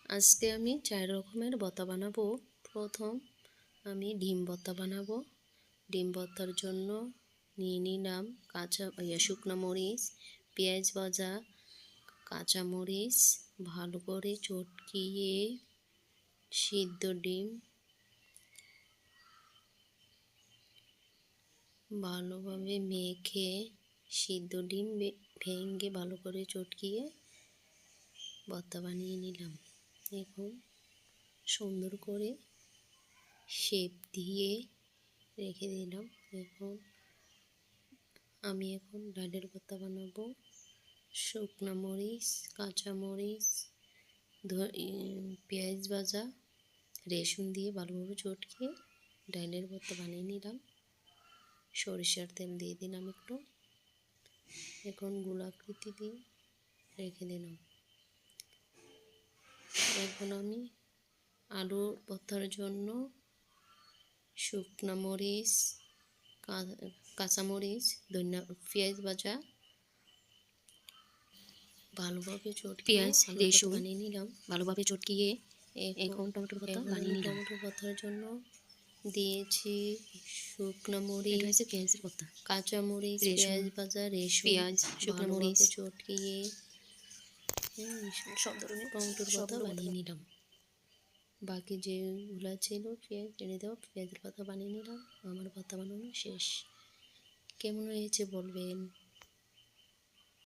আজকে আমি 4 রকমের ভর্তা বানাবো। প্রথম আমি ডিম ভর্তা বানাবো। ডিম ভর্তার জন্য নিয়ে নিলাম শুকনো মরিচ, পেঁয়াজ ভাজা, কাঁচা মরিচ, ভালো করে চটকিয়ে সিদ্ধ ডিম ভালোভাবে মেখে সিদ্ধ ডিম ভেঙে ভালো করে চটকিয়ে ভর্তা বানিয়ে নিলাম। এখন সুন্দর করে শেপ দিয়ে রেখে দিলাম। আমি এখন ডালের ভর্তা বানাবো। শুকনো মরিচ, কাঁচা মরিচ, পেঁয়াজ ভাজা, রসুন দিয়ে ভালোভাবে চটকিয়ে ডালের ভর্তা বানিয়ে নিলাম। সরিষার তেল দিয়ে দিলাম একটু। এখন গোলাকৃতি দিয়ে রেখে দিলাম। এখন আমি আলু ভর্তার জন্য শুকনো মরিচ, কাঁচামরিচ, পেঁয়াজ ভাজা ভালোভাবে পেঁয়াজ রসুন বানিয়ে নিলাম। ভালোভাবে চটকিয়ে এখন টমেটোর ভর্তা বানিয়ে নিলাম। টমেটো ভর্তার জন্য দিয়েছি শুকনো মরিচ, এটা হচ্ছে পেঁয়াজের ভর্তা। কাঁচামরিচ, রসুন, পেঁয়াজ ভাজা, রসুন, পেঁয়াজ, শুকনো মরিচ চটকিয়ে সব ধরনের টমেটোর ভর্তা বানিয়ে নিলাম। বাকি যেগুলো ছিল পেঁয়াজ এনে দেওয়া পেঁয়াজের ভর্তা বানিয়ে নিলাম। আমার ভর্তা বানানো শেষ। কেমন হয়েছে বলবেন।